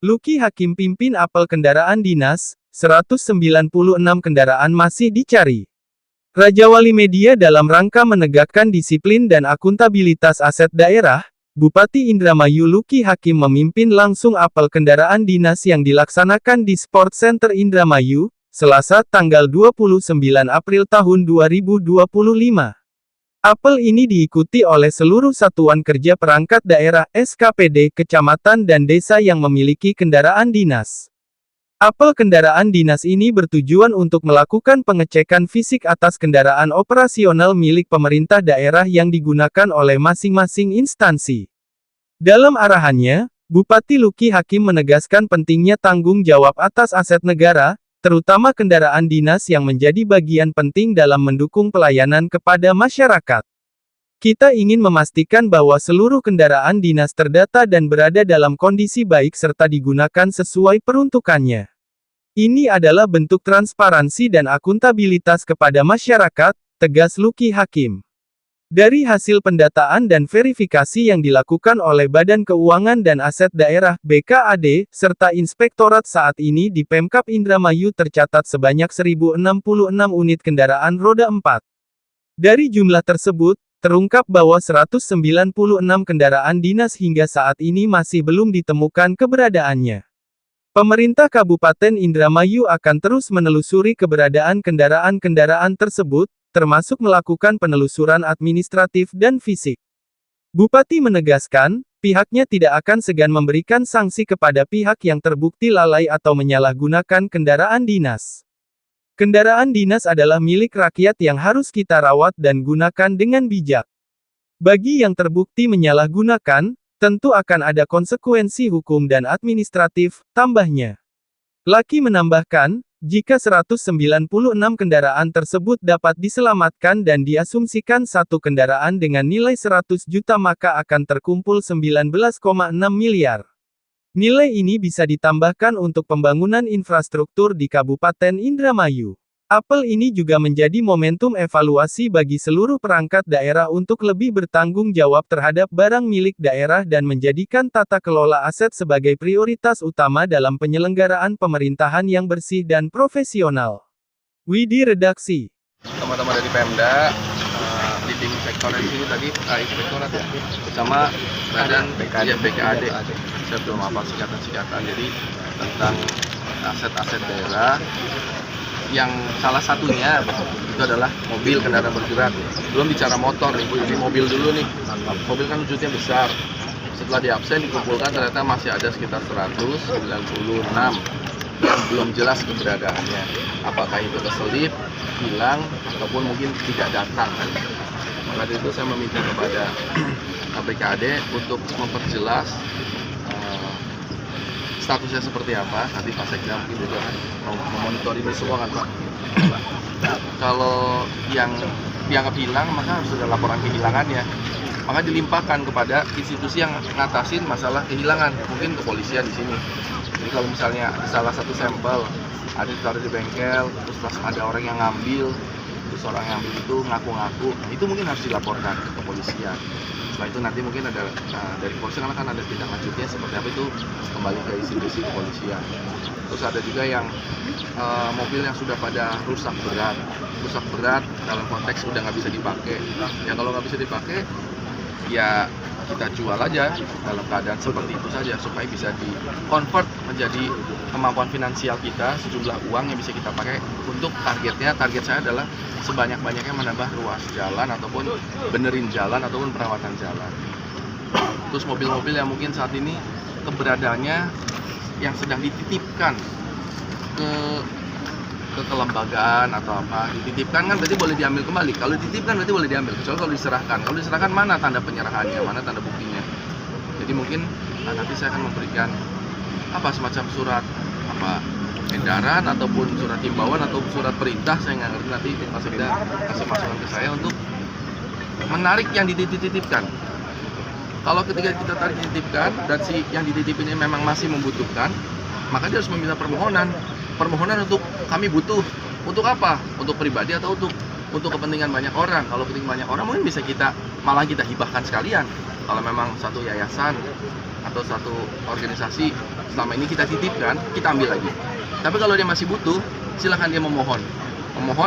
Luki Hakim pimpin apel kendaraan dinas, 196 kendaraan masih dicari. Raja Wali Media dalam rangka menegakkan disiplin dan akuntabilitas aset daerah, Bupati Indramayu Luki Hakim memimpin langsung apel kendaraan dinas yang dilaksanakan di Sport Center Indramayu, Selasa tanggal 29 April tahun 2025. Apel ini diikuti oleh seluruh satuan kerja perangkat daerah SKPD, kecamatan dan desa yang memiliki kendaraan dinas. Apel kendaraan dinas ini bertujuan untuk melakukan pengecekan fisik atas kendaraan operasional milik pemerintah daerah yang digunakan oleh masing-masing instansi. Dalam arahannya, Bupati Luki Hakim menegaskan pentingnya tanggung jawab atas aset negara, terutama kendaraan dinas yang menjadi bagian penting dalam mendukung pelayanan kepada masyarakat. Kita ingin memastikan bahwa seluruh kendaraan dinas terdata dan berada dalam kondisi baik serta digunakan sesuai peruntukannya. Ini adalah bentuk transparansi dan akuntabilitas kepada masyarakat, tegas Luki Hakim. Dari hasil pendataan dan verifikasi yang dilakukan oleh Badan Keuangan dan Aset Daerah (BKAD) serta Inspektorat saat ini di Pemkab Indramayu tercatat sebanyak 1066 unit kendaraan roda 4. Dari jumlah tersebut, terungkap bahwa 196 kendaraan dinas hingga saat ini masih belum ditemukan keberadaannya. Pemerintah Kabupaten Indramayu akan terus menelusuri keberadaan kendaraan-kendaraan tersebut, termasuk melakukan penelusuran administratif dan fisik. Bupati menegaskan, pihaknya tidak akan segan memberikan sanksi kepada pihak yang terbukti lalai atau menyalahgunakan kendaraan dinas. Kendaraan dinas adalah milik rakyat yang harus kita rawat dan gunakan dengan bijak. Bagi yang terbukti menyalahgunakan, tentu akan ada konsekuensi hukum dan administratif, tambahnya. Laki menambahkan, jika 196 kendaraan tersebut dapat diselamatkan dan diasumsikan satu kendaraan dengan nilai 100 juta maka akan terkumpul 19,6 miliar. Nilai ini bisa ditambahkan untuk pembangunan infrastruktur di Kabupaten Indramayu. Apel ini juga menjadi momentum evaluasi bagi seluruh perangkat daerah untuk lebih bertanggung jawab terhadap barang milik daerah dan menjadikan tata kelola aset sebagai prioritas utama dalam penyelenggaraan pemerintahan yang bersih dan profesional. Widi Redaksi. Teman-teman dari Pemda, leading sektor di sini tadi, inspektorat ya, bersama Badan BKAD. Saya belum hafal singkatan-singkatan, jadi tentang aset-aset daerah, yang salah satunya itu adalah mobil kendaraan bergerak. Belum bicara motor nih, ini mobil dulu nih. Mobil kan wujudnya besar. Setelah diabsen dikumpulkan ternyata masih ada sekitar 196 yang belum jelas keberadaannya. Apakah itu keselip, hilang, ataupun mungkin tidak datang. Maka dari itu saya meminta kepada BKAD untuk memperjelas statusnya seperti apa. Nanti Pak Sekda mungkin juga memonitor ini semua kan Pak. Kalau yang dianggap hilang maka harus ada laporan kehilangannya, maka dilimpahkan kepada institusi yang ngatasin masalah kehilangan, mungkin kepolisian di sini. Jadi kalau misalnya salah satu sampel ada ditaruh di bengkel, terus pas ada orang yang ngambil, terus orang yang ngambil itu ngaku-ngaku, itu mungkin harus dilaporkan ke kepolisian. Setelah itu nanti mungkin ada dari kepolisian kan ada tindak lanjutnya seperti apa, itu kembali ke institusi kepolisian. Terus ada juga yang mobil yang sudah pada rusak berat dalam konteks sudah nggak bisa dipakai. Ya kalau nggak bisa dipakai, ya kita jual aja dalam keadaan seperti itu saja supaya bisa di-convert menjadi kemampuan finansial kita, sejumlah uang yang bisa kita pakai untuk target saya adalah sebanyak-banyaknya menambah ruas jalan ataupun benerin jalan ataupun perawatan jalan. Terus mobil-mobil yang mungkin saat ini keberadaannya yang sedang dititipkan ke kelembagaan atau apa, dititipkan kan berarti boleh diambil kembali. Kalau dititipkan berarti boleh diambil, kecuali kalau diserahkan. Kalau diserahkan mana tanda penyerahannya, mana tanda buktinya. Jadi mungkin nanti saya akan memberikan semacam surat edaran ataupun surat himbauan atau surat perintah, saya nggak ngerti, nanti Pak Sekda kasih masukan ke saya untuk menarik yang dititipkan. Kalau ketika kita tarik dititipkan dan si yang dititipin ini memang masih membutuhkan, maka dia harus meminta permohonan untuk kami butuh. Untuk apa? Untuk pribadi atau untuk kepentingan banyak orang. Kalau kepentingan banyak orang mungkin bisa kita hibahkan sekalian. Kalau memang satu yayasan atau satu organisasi selama ini kita titipkan, kita ambil lagi. Tapi kalau dia masih butuh, silahkan dia memohon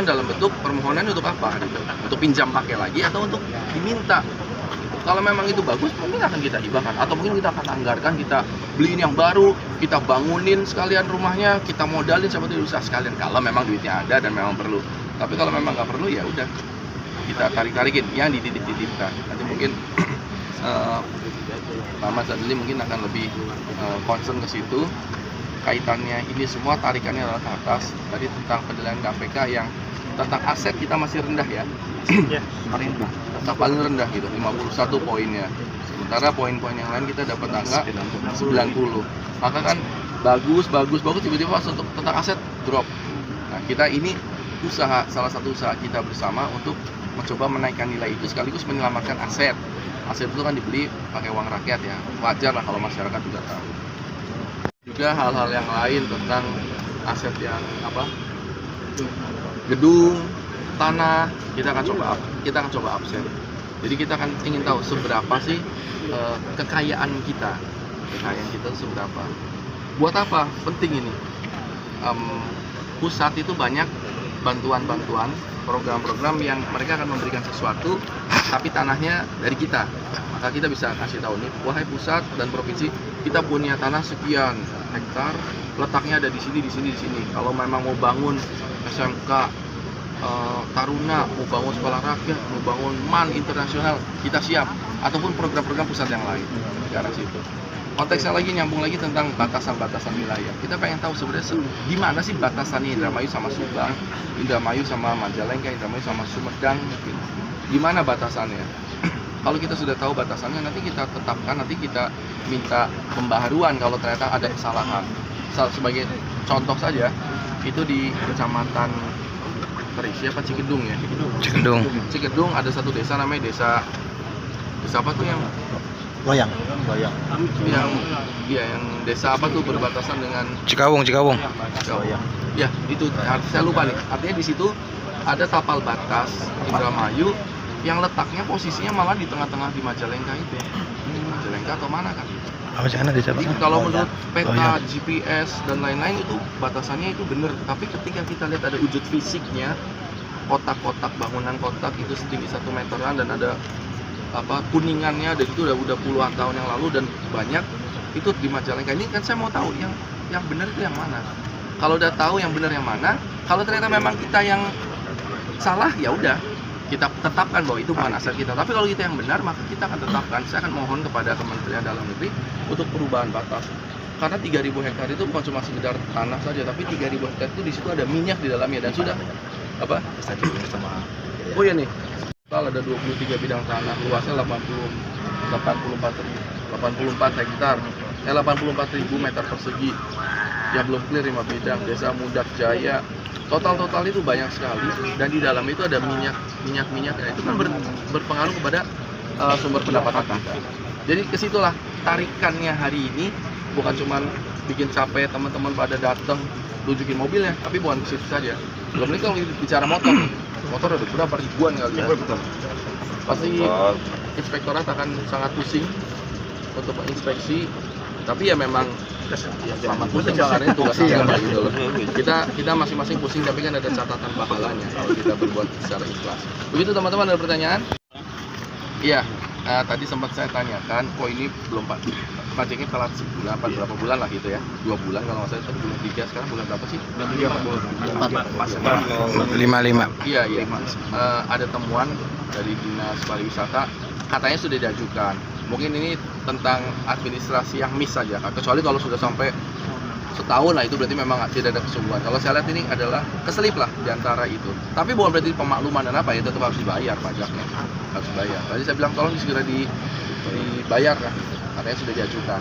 dalam bentuk permohonan untuk apa gitu, untuk pinjam pakai lagi atau untuk diminta. Kalau memang itu bagus, mungkin akan kita hibahkan, atau mungkin kita akan anggarkan, kita beliin yang baru, kita bangunin sekalian rumahnya, kita modalin seperti usaha sekalian. Kalau memang duitnya ada dan memang perlu. Tapi kalau memang nggak perlu, ya udah kita tarik-tarikin yang dititip-titipkan. Nanti mungkin Mama Sadli mungkin akan lebih concern ke situ. Kaitannya ini semua tarikannya adalah ke atas. Tadi tentang penilaian KPK yang tentang aset kita masih rendah ya. Paling rendah gitu, 51 poinnya. Sementara poin-poin yang lain kita dapat angka 90. Maka kan bagus tiba-tiba untuk tentang aset drop. Nah, kita ini salah satu usaha kita bersama untuk mencoba menaikkan nilai itu sekaligus menyelamatkan aset. Aset itu kan dibeli pakai uang rakyat ya. Wajar lah kalau masyarakat juga tahu. Juga hal-hal yang lain tentang aset yang gedung, tanah, kita akan coba absen. Jadi kita akan ingin tahu seberapa sih kekayaan kita seberapa. Buat apa? Penting ini. Pusat itu banyak bantuan-bantuan, program-program yang mereka akan memberikan sesuatu, tapi tanahnya dari kita. Maka kita bisa kasih tahu nih, wahai pusat dan provinsi, kita punya tanah sekian hektar, letaknya ada di sini. Kalau memang mau bangun SMK Taruna, mau bangun sekolah rakyat, mau bangun MAN internasional, kita siap. Ataupun program-program pusat yang lain ke arah situ. Konteksnya lagi nyambung lagi tentang batasan-batasan wilayah. Kita pengen tahu sebenarnya di mana sih batasannya Indramayu sama Subang, Indramayu sama Majalengka, Indramayu sama Sumedang, mungkin. Di mana batasannya? Kalau kita sudah tahu batasannya, nanti kita tetapkan, nanti kita minta pembaharuan kalau ternyata ada kesalahan. Sebagai contoh saja, itu di kecamatan Cikedung ya. Cikedung ada satu desa namanya desa apa tuh yang Loyang. Yang desa apa tuh berbatasan dengan Cikawung. Ya, itu saya lupa nih. Artinya di situ ada tapal batas Indramayu yang letaknya posisinya malah di tengah-tengah di Majalengka itu. Majalengka atau mana kan? Jadi kalau menurut peta GPS dan lain-lain itu batasannya itu benar, tapi ketika kita lihat ada wujud fisiknya, kotak-kotak bangunan kotak itu setinggi 1 meteran dan ada kuningannya, dan itu udah puluhan tahun yang lalu dan banyak itu di Majalengka. Ini kan saya mau tahu yang benar itu yang mana. Kalau udah tahu yang benar yang mana, kalau ternyata memang kita yang salah, ya udah kita tetapkan bahwa itu bukan aset kita. Tapi kalau kita yang benar, maka kita akan tetapkan. Saya akan mohon kepada Kementerian Dalam Negeri untuk perubahan batas. Karena 3.000 hektar itu bukan cuma sekedar tanah saja, tapi 3.000 hektar itu di situ ada minyak di dalamnya dan sudah Oh iya nih, total ada 23 bidang tanah, luasnya 84 hektar, 84.000 meter persegi. Yang belum clear 5 bidang, Desa Mudak Jaya. Total itu banyak sekali, dan di dalam itu ada minyak-minyaknya. Itu kan berpengaruh kepada sumber pendapatan kita. Jadi kesitulah tarikannya hari ini, bukan cuma bikin capek teman-teman pada datang tunjukin mobilnya, tapi bukan ke situ saja. Belum lagi kalau bicara motor ada berapa ribuan kali ya. Pasti inspektorat akan sangat pusing untuk menginspeksi, tapi ya memang selamat pusing karena itu tugas kita gitu loh. Kita masing-masing pusing, tapi kan ada catatan pahalanya kalau kita berbuat secara ikhlas. Begitu teman-teman, ada pertanyaan? Iya. Tadi sempat saya tanyakan, ini belum pajaknya telat sebulan, berapa bulan lah gitu ya, 2 bulan kalau nggak salah, tadi bulan 3, sekarang bulan berapa sih? Bulan 55. Iya. Ada temuan dari Dinas Pariwisata, katanya sudah diajukan. Mungkin ini tentang administrasi yang miss saja, kecuali kalau sudah sampai setahun lah, itu berarti memang tidak ada kesungguhan. Kalau saya lihat ini adalah keselip lah diantara itu. Tapi bukan berarti pemakluman dan apa ya, tetap harus dibayar pajaknya, harus bayar. Tadi saya bilang tolong segera dibayar lah, katanya sudah diajukan.